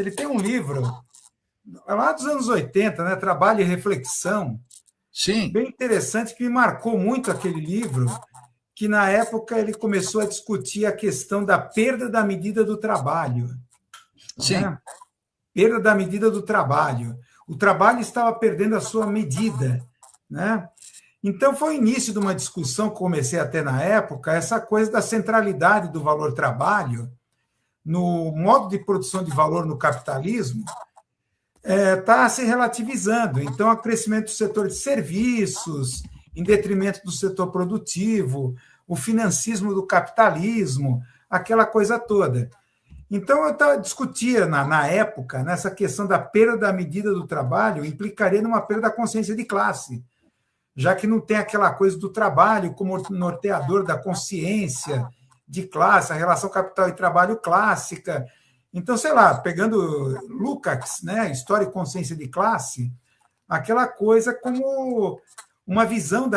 Ele tem um livro, lá dos anos 80, né? Trabalho e Reflexão. Sim. Bem interessante, que me marcou muito aquele livro, que na época ele começou a discutir a questão da perda da medida do trabalho. Sim. Né? Perda da medida do trabalho. O trabalho estava perdendo a sua medida. Né? Então, foi o início de uma discussão que comecei até na época, essa coisa da centralidade do valor trabalho no modo de produção de valor no capitalismo está se relativizando. Então, o crescimento do setor de serviços, em detrimento do setor produtivo, o financismo do capitalismo, aquela coisa toda. Então, eu discutia, na época, nessa questão da perda da medida do trabalho, implicaria numa perda da consciência de classe, já que não tem aquela coisa do trabalho como norteador da consciência de classe, a relação capital e trabalho clássica. Então, sei lá, pegando Lukács, né, História e Consciência de Classe, aquela coisa como uma visão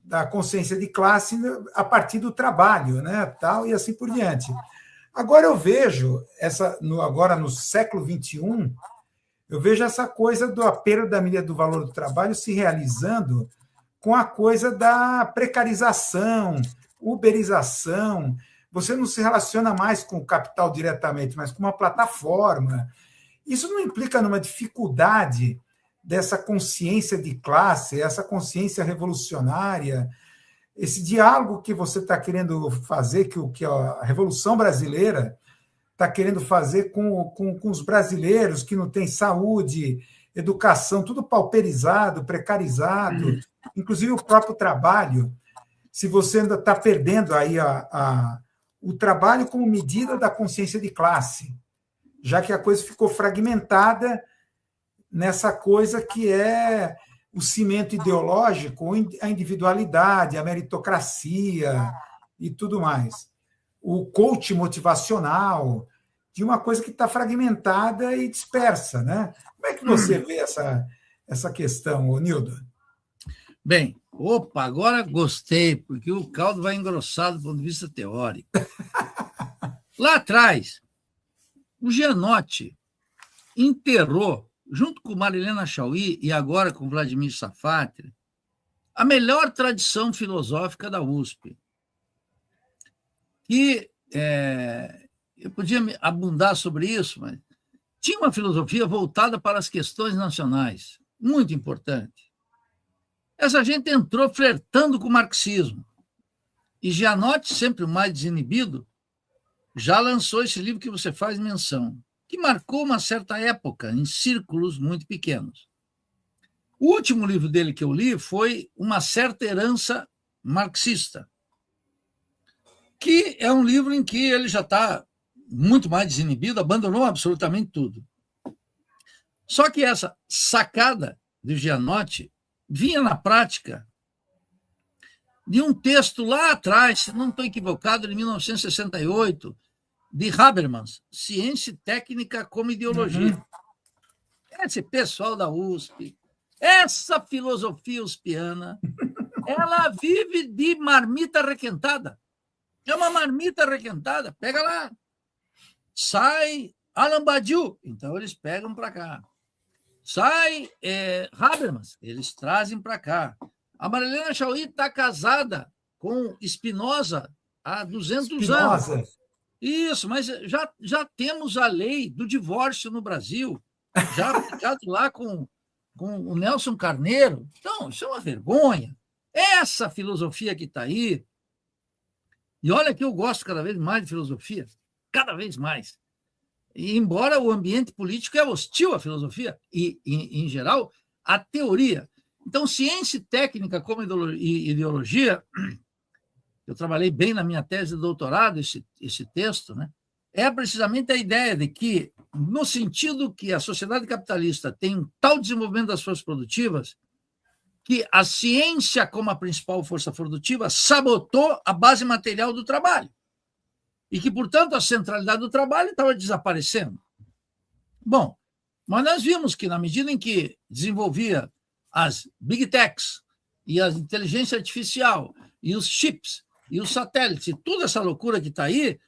da consciência de classe a partir do trabalho, né, tal, e assim por diante. Agora eu vejo, agora no século XXI, eu vejo essa coisa da perda da medida do valor do trabalho se realizando com a coisa da precarização, uberização. Você não se relaciona mais com o capital diretamente, mas com uma plataforma. Isso não implica numa dificuldade dessa consciência de classe, essa consciência revolucionária, esse diálogo que você está querendo fazer, que a Revolução Brasileira está querendo fazer com os brasileiros que não têm saúde, educação, tudo pauperizado, precarizado, inclusive o próprio trabalho. Se você ainda está perdendo aí o trabalho como medida da consciência de classe, já que a coisa ficou fragmentada nessa coisa que é o cimento ideológico, a individualidade, a meritocracia e tudo mais. O coach motivacional, de uma coisa que está fragmentada e dispersa. Né? Como é que você vê essa questão, Nildo? Bem, agora gostei, porque o caldo vai engrossar do ponto de vista teórico. Lá atrás, o Gianotti enterrou, junto com Marilena Chaui e agora com Vladimir Safatri, a melhor tradição filosófica da USP. E eu podia abundar sobre isso, mas tinha uma filosofia voltada para as questões nacionais, muito importante. Essa gente entrou flertando com o marxismo. E Gianotti, sempre o mais desinibido, já lançou esse livro que você faz menção, que marcou uma certa época em círculos muito pequenos. O último livro dele que eu li foi Uma Certa Herança Marxista, que é um livro em que ele já está muito mais desinibido, abandonou absolutamente tudo. Só que essa sacada de Gianotti vinha na prática de um texto lá atrás, se não estou equivocado, de 1968, de Habermas, Ciência e Técnica como Ideologia. Esse pessoal da USP, essa filosofia uspiana, ela vive de marmita requentada. É uma marmita requentada. Pega lá. Sai Alain Badiou, então eles pegam para cá. Sai Habermas, eles trazem para cá. A Marilena Chaui está casada com Spinoza há 200 anos. Isso, mas já temos a lei do divórcio no Brasil, já aplicado lá com o Nelson Carneiro. Então, isso é uma vergonha. Essa filosofia que está aí, e olha que eu gosto cada vez mais de filosofia, cada vez mais. E, embora o ambiente político é hostil à filosofia, e, em geral, à teoria. Então, ciência e técnica como ideologia, eu trabalhei bem na minha tese de doutorado, esse texto, né? É precisamente a ideia de que, no sentido que a sociedade capitalista tem um tal desenvolvimento das forças produtivas, que a ciência, como a principal força produtiva, sabotou a base material do trabalho. E que, portanto, a centralidade do trabalho estava desaparecendo. Bom, mas nós vimos que, na medida em que desenvolvia as big techs e a inteligência artificial e os chips e os satélites e toda essa loucura que está aí,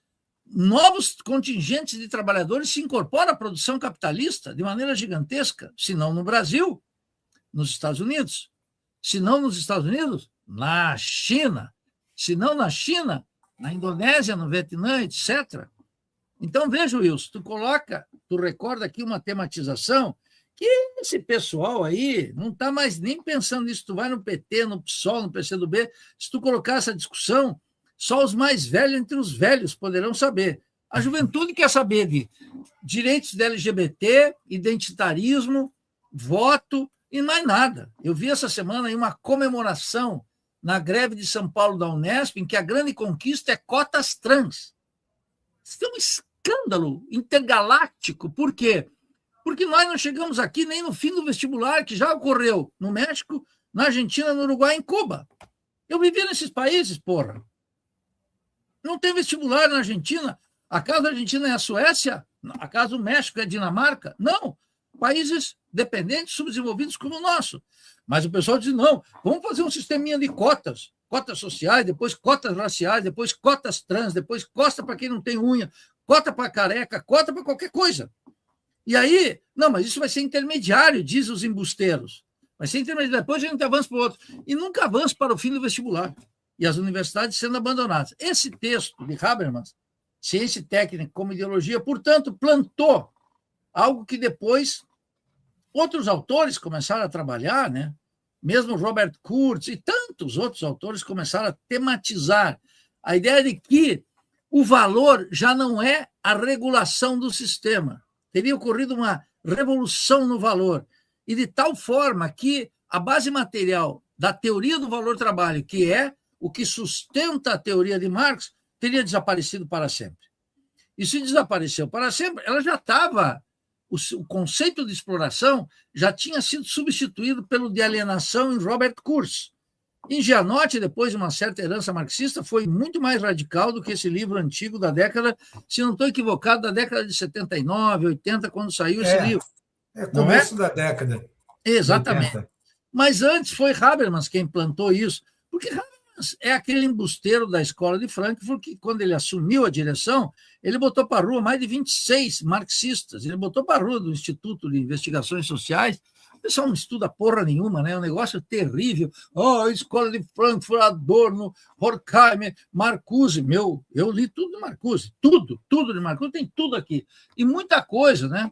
novos contingentes de trabalhadores se incorporam à produção capitalista de maneira gigantesca, se não no Brasil, nos Estados Unidos. Se não nos Estados Unidos, na China. Se não na China, na Indonésia, no Vietnã, etc. Então, veja, Wilson, tu recorda aqui uma tematização que esse pessoal aí não está mais nem pensando nisso. Tu vai no PT, no PSOL, no PCdoB, se tu colocar essa discussão, só os mais velhos entre os velhos poderão saber. A juventude quer saber de direitos da LGBT, identitarismo, voto e mais nada. Eu vi essa semana aí uma comemoração na greve de São Paulo da Unesp, em que a grande conquista é cotas trans. Isso é um escândalo intergaláctico. Por quê? Porque nós não chegamos aqui nem no fim do vestibular, que já ocorreu no México, na Argentina, no Uruguai e em Cuba. Eu vivi nesses países, porra. Não tem vestibular na Argentina. Acaso a Argentina é a Suécia? Acaso o México é a Dinamarca? Não. Países dependentes, subdesenvolvidos como o nosso. Mas o pessoal diz, não, vamos fazer um sisteminha de cotas. Cotas sociais, depois cotas raciais, depois cotas trans, depois cota para quem não tem unha, cota para careca, cota para qualquer coisa. E aí, não, mas isso vai ser intermediário, diz os embusteiros. Vai ser intermediário, depois a gente avança para o outro. E nunca avança para o fim do vestibular. E as universidades sendo abandonadas. Esse texto de Habermas, Ciência e Técnica como Ideologia, portanto, plantou algo que depois outros autores começaram a trabalhar, né? Mesmo Robert Kurtz e tantos outros autores começaram a tematizar a ideia de que o valor já não é a regulação do sistema. Teria ocorrido uma revolução no valor. E de tal forma que a base material da teoria do valor-trabalho, que é o que sustenta a teoria de Marx, teria desaparecido para sempre. E se desapareceu para sempre, ela já estava... O conceito de exploração já tinha sido substituído pelo de alienação em Robert Kurtz. Em Gianotti, depois de uma certa herança marxista, foi muito mais radical do que esse livro antigo da década, se não estou equivocado, da década de 79, 80, quando saiu esse livro. Começo da década. Exatamente. 80. Mas antes foi Habermas quem plantou isso, porque Habermas é aquele embusteiro da escola de Frankfurt que, quando ele assumiu a direção, ele botou para a rua mais de 26 marxistas, ele botou para a rua do Instituto de Investigações Sociais. O pessoal não estuda porra nenhuma, né? É um negócio terrível. A escola de Frankfurt, Adorno, Horkheimer, Marcuse. Eu li tudo de Marcuse, tudo de Marcuse, tem tudo aqui. E muita coisa, né?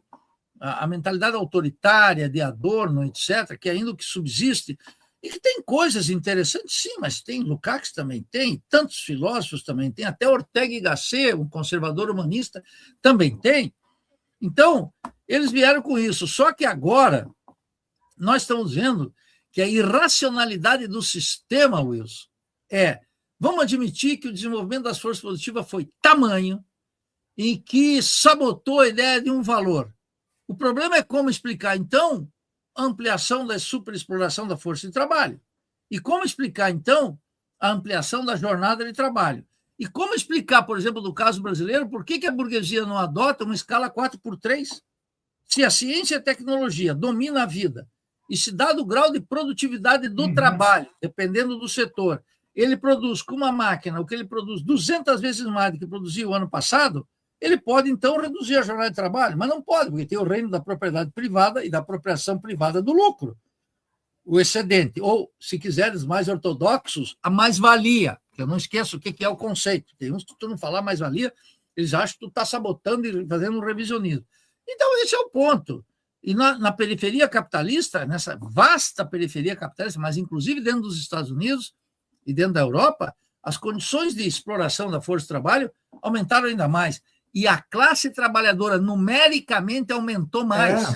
A mentalidade autoritária de Adorno, etc., que ainda o que subsiste, e que tem coisas interessantes, sim, mas tem Lukács também tem, tantos filósofos também tem, até Ortega y Gasset, um conservador humanista, também tem. Então, eles vieram com isso. Só que agora nós estamos vendo que a irracionalidade do sistema, Wilson, vamos admitir que o desenvolvimento das forças produtivas foi tamanho em que sabotou a ideia de um valor. O problema é como explicar, então, a ampliação da superexploração da força de trabalho. E como explicar, então, a ampliação da jornada de trabalho. E como explicar, por exemplo, no caso brasileiro, por que a burguesia não adota uma escala 4x3? Se a ciência e a tecnologia dominam a vida e se dado o grau de produtividade do trabalho, dependendo do setor, ele produz com uma máquina o que ele produz 200 vezes mais do que produziu o ano passado, ele pode, então, reduzir a jornada de trabalho, mas não pode, porque tem o reino da propriedade privada e da apropriação privada do lucro, o excedente, ou, se quiseres, mais ortodoxos, a mais-valia. Eu não esqueço o que é o conceito. Tem uns que tu não falar mais-valia, eles acham que tu está sabotando e fazendo um revisionismo. Então, esse é o ponto. E na periferia capitalista, nessa vasta periferia capitalista, mas inclusive dentro dos Estados Unidos e dentro da Europa, as condições de exploração da força de trabalho aumentaram ainda mais. E a classe trabalhadora numericamente aumentou mais.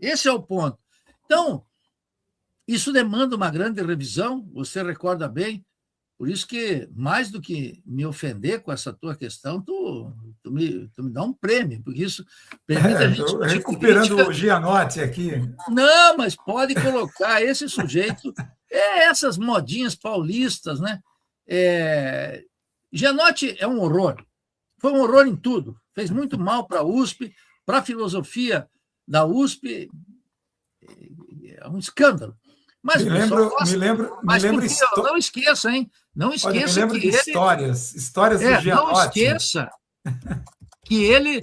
Esse é o ponto. Então, isso demanda uma grande revisão, você recorda bem, por isso que, mais do que me ofender com essa tua questão, tu me dá um prêmio, porque isso permite a gente... Estou recuperando o Gianotti aqui. Não, mas pode colocar esse sujeito... essas modinhas paulistas, né? Gianotti é um horror. Foi um horror em tudo. Fez muito mal para a USP, para a filosofia da USP. É um escândalo. Mas me lembro não esqueça, hein? Não esqueça. Me lembro de histórias do Gianotti. Não esqueça que ele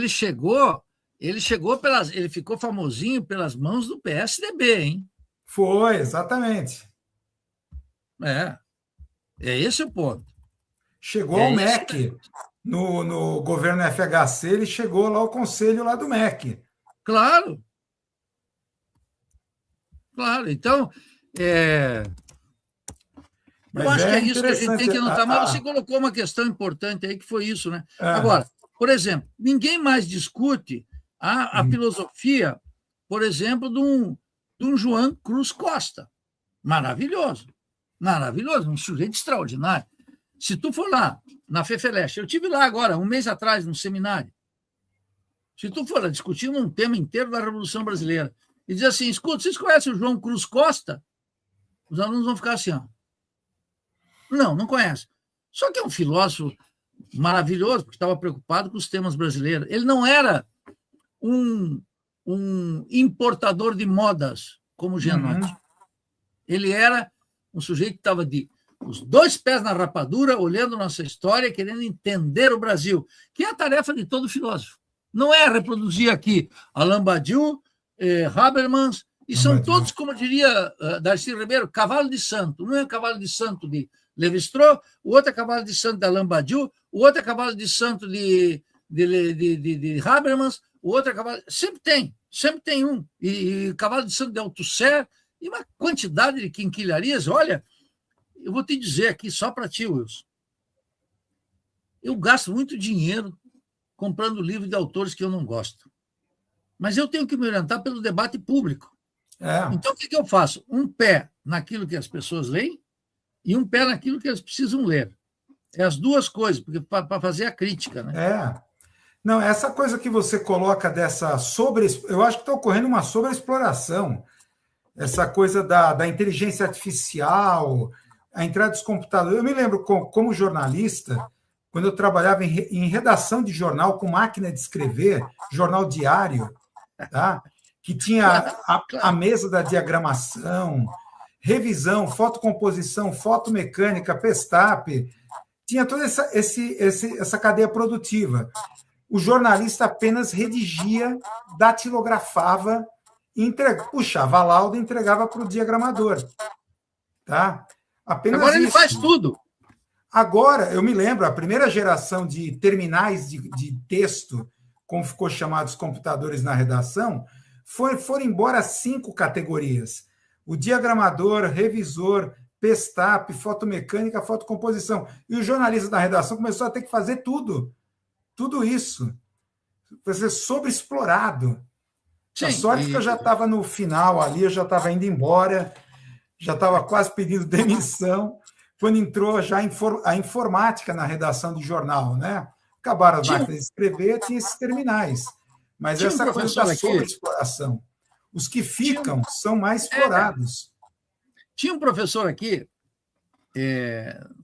chegou, ele ficou famosinho pelas mãos do PSDB, hein? Foi, exatamente. É esse o ponto. Chegou ao MEC, no governo FHC, ele chegou lá ao conselho lá do MEC. Claro. Então, eu acho que é isso que a gente tem que notar, mas você colocou uma questão importante aí, que foi isso, né? Agora, por exemplo, ninguém mais discute a filosofia, por exemplo, de um João Cruz Costa. Maravilhoso, um sujeito extraordinário. Se tu for lá na FEFELESH, eu tive lá agora, um mês atrás, num seminário, se tu for lá discutindo um tema inteiro da Revolução Brasileira, e diz assim, escuta, vocês conhecem o João Cruz Costa? Os alunos vão ficar assim, ó. Não conhece. Só que é um filósofo maravilhoso, porque estava preocupado com os temas brasileiros. Ele não era um importador de modas, como o Gianotti. Ele era um sujeito que estava de os dois pés na rapadura, olhando nossa história, querendo entender o Brasil, que é a tarefa de todo filósofo. Não é reproduzir aqui Alain Badiou, Habermas, e são todos, como diria Darcy Ribeiro, cavalo de santo. Um é cavalo de santo de Lévi-Strauss, o outro é cavalo de santo de Alain Badiou, o outro é cavalo de santo de Habermas, o outro é cavalo... Sempre tem um. E cavalo de santo de Althusser, e uma quantidade de quinquilharias. Olha, eu vou te dizer aqui, só para ti, Wilson, eu gasto muito dinheiro comprando livro de autores que eu não gosto. Mas eu tenho que me orientar pelo debate público. Então, o que eu faço? Um pé naquilo que as pessoas leem e um pé naquilo que elas precisam ler. É as duas coisas, porque para fazer a crítica. Né? Não, essa coisa que você coloca dessa eu acho que está ocorrendo uma sobreexploração. Essa coisa da inteligência artificial, a entrada dos computadores. Eu me lembro, como jornalista, quando eu trabalhava em redação de jornal com máquina de escrever, jornal diário, tá? Que tinha a mesa da diagramação, revisão, fotocomposição, fotomecânica, pestape, tinha toda essa cadeia produtiva. O jornalista apenas redigia, datilografava, puxava a lauda e entregava para o diagramador. Tá? Apenas agora ele faz tudo. Agora, eu me lembro, a primeira geração de terminais de texto, como ficou chamado os computadores na redação, foram embora 5 categorias. O diagramador, revisor, pestape, fotomecânica, fotocomposição. E o jornalista da redação começou a ter que fazer tudo. Tudo isso. Vai ser sobreexplorado. A sorte que eu já estava no final ali, eu já estava indo embora, já estava quase pedindo demissão, quando entrou já a informática na redação de jornal, né? Acabaram as máquinas de escrever, tinha esses terminais. Mas essa coisa da sobreexploração. Os que ficam são mais explorados. Tinha um professor aqui,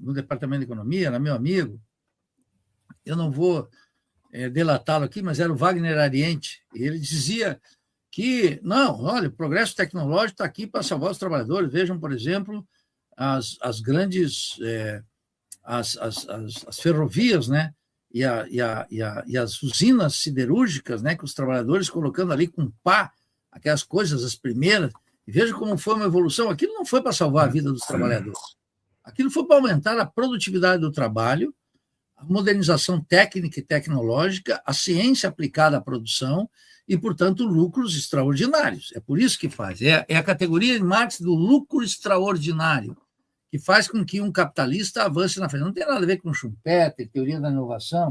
no Departamento de Economia, era meu amigo, eu não vou delatá-lo aqui, mas era o Wagner Ariente, e ele dizia que, não, olha, o progresso tecnológico está aqui para salvar os trabalhadores. Vejam, por exemplo, as grandes as ferrovias, né? E as usinas siderúrgicas, né? Que os trabalhadores colocando ali com pá, aquelas coisas, as primeiras. E veja como foi uma evolução. Aquilo não foi para salvar a vida dos trabalhadores. Aquilo foi para aumentar a produtividade do trabalho, a modernização técnica e tecnológica, a ciência aplicada à produção e, portanto, lucros extraordinários. É por isso que faz. É a categoria de Marx do lucro extraordinário, que faz com que um capitalista avance na frente. Não tem nada a ver com Schumpeter, teoria da inovação,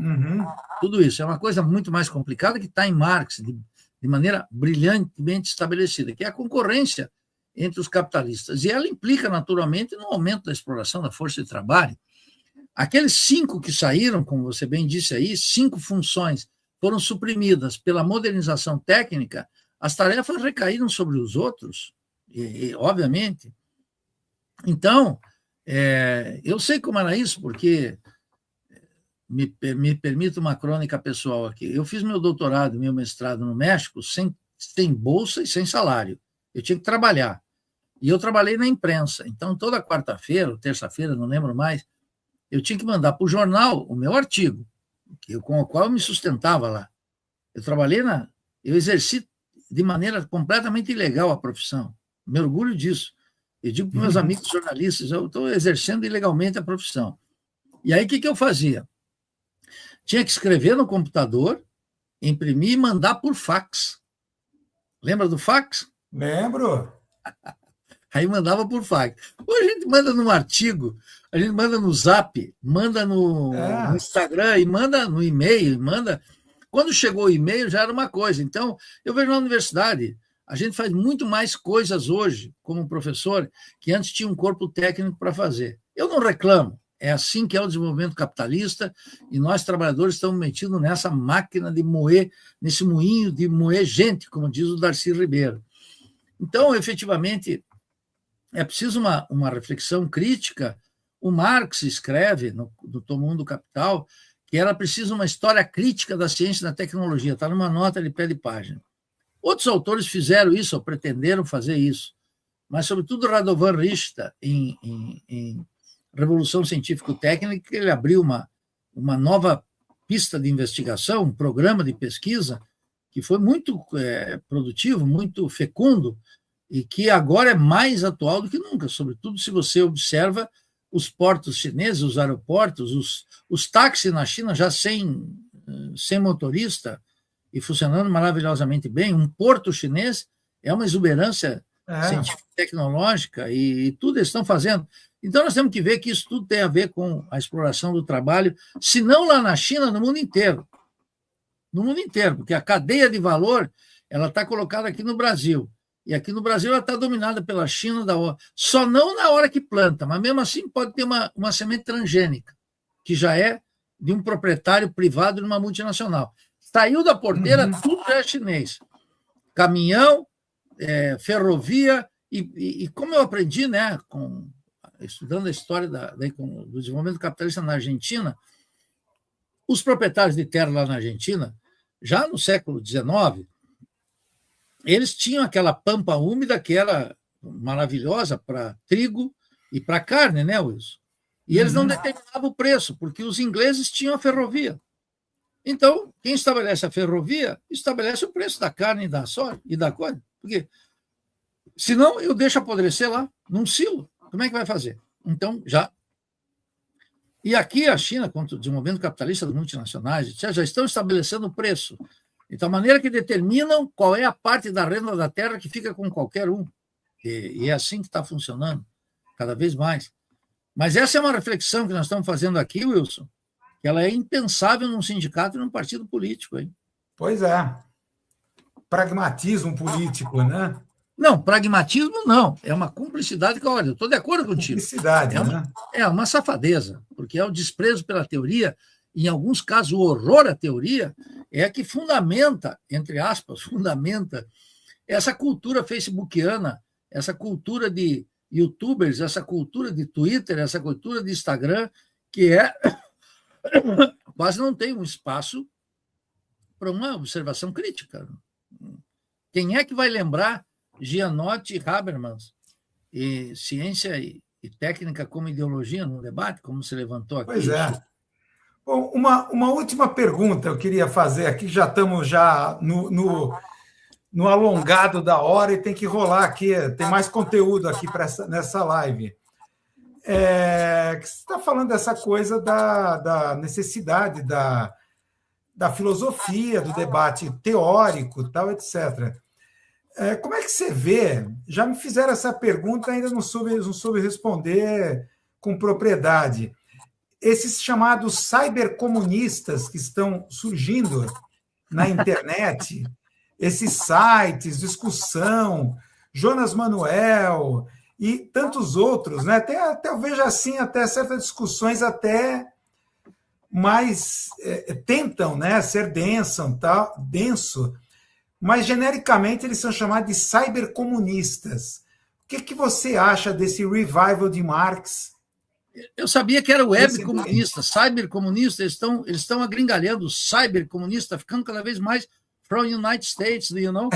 tudo isso. É uma coisa muito mais complicada que está em Marx, de maneira brilhantemente estabelecida, que é a concorrência entre os capitalistas. E ela implica, naturalmente, no aumento da exploração da força de trabalho. Aqueles 5 que saíram, como você bem disse aí, 5 funções foram suprimidas pela modernização técnica, as tarefas recaíram sobre os outros, obviamente. Então, eu sei como era isso, porque me permito uma crônica pessoal aqui. Eu fiz meu doutorado, meu mestrado no México sem bolsa e sem salário. Eu tinha que trabalhar. E eu trabalhei na imprensa. Então, toda quarta-feira ou terça-feira, não lembro mais, eu tinha que mandar para o jornal o meu artigo, com o qual eu me sustentava lá. Eu exerci de maneira completamente ilegal a profissão. Me orgulho disso. Eu digo para meus amigos jornalistas, eu estou exercendo ilegalmente a profissão. E aí, o que eu fazia? Tinha que escrever no computador, imprimir e mandar por fax. Lembra do fax? Lembro. Aí mandava por fax. Hoje a gente manda num artigo, a gente manda no Zap, manda no Instagram, e manda no e-mail, manda... Quando chegou o e-mail já era uma coisa. Então, eu vejo na universidade, a gente faz muito mais coisas hoje, como professor, que antes tinha um corpo técnico para fazer. Eu não reclamo. É assim que é o desenvolvimento capitalista, e nós, trabalhadores, estamos metidos nessa máquina de moer, nesse moinho de moer gente, como diz o Darcy Ribeiro. Então, efetivamente, é preciso uma reflexão crítica. O Marx escreve, no Tom 1 do Capital, que era preciso uma história crítica da ciência e da tecnologia. Está numa nota de pé de página. Outros autores fizeram isso, ou pretenderam fazer isso, mas, sobretudo, Radovan Richta, em Revolução Científico-Técnica, ele abriu uma nova pista de investigação, um programa de pesquisa, que foi muito produtivo, muito fecundo, e que agora é mais atual do que nunca, sobretudo se você observa os portos chineses, os aeroportos, os táxis na China já sem motorista e funcionando maravilhosamente bem. Um porto chinês é uma exuberância científica e tecnológica, e tudo eles estão fazendo. Então, nós temos que ver que isso tudo tem a ver com a exploração do trabalho, se não lá na China, no mundo inteiro. No mundo inteiro, porque a cadeia de valor ela está colocada aqui no Brasil. E aqui no Brasil ela está dominada pela China, só não na hora que planta, mas mesmo assim pode ter uma semente transgênica, que já é de um proprietário privado de uma multinacional. Saiu da porteira, tudo já é chinês. Caminhão, ferrovia, e como eu aprendi, né, estudando a história do desenvolvimento capitalista na Argentina, os proprietários de terra lá na Argentina, já no século XIX, eles tinham aquela pampa úmida que era maravilhosa para trigo e para carne, né, Wilson? E eles não determinavam o preço, porque os ingleses tinham a ferrovia. Então, quem estabelece a ferrovia, estabelece o preço da carne e da soja e da coisa. Porque, senão, eu deixo apodrecer lá, num silo. Como é que vai fazer? Então, já. E aqui a China, contra o desenvolvimento capitalista das multinacionais, etc., já estão estabelecendo o preço. De tal maneira que determinam qual é a parte da renda da terra que fica com qualquer um. E é assim que está funcionando, cada vez mais. Mas essa é uma reflexão que nós estamos fazendo aqui, Wilson, que ela é impensável num sindicato e num partido político. Hein? Pois é. Pragmatismo político, né? Não, pragmatismo não. É uma cumplicidade que, olha, eu estou de acordo contigo. Cumplicidade, né? É uma safadeza, porque é o desprezo pela teoria, em alguns casos o horror à teoria, é que fundamenta, entre aspas, fundamenta essa cultura facebookiana, essa cultura de youtubers, essa cultura de Twitter, essa cultura de Instagram, que quase não tem um espaço para uma observação crítica. Quem é que vai lembrar Gianotti e Habermas e ciência e técnica como ideologia num debate, como se levantou aqui? Pois é. Bom, uma última pergunta eu queria fazer aqui, já estamos já no alongado da hora e tem que rolar aqui, tem mais conteúdo aqui nessa live. Você está falando dessa coisa da necessidade da filosofia, do debate teórico, tal, etc. Como é que você vê? Já me fizeram essa pergunta, ainda não soube responder com propriedade. Esses chamados cybercomunistas que estão surgindo na internet, esses sites, discussão, Jonas Manuel e tantos outros, né? Até eu vejo assim, até certas discussões até mais tentam, né, ser denso, mas genericamente eles são chamados de cybercomunistas. O que você acha desse revival de Marx? Eu sabia que era web comunista, cybercomunista, eles estão agringalhando, cybercomunista, ficando cada vez mais from United States, you know?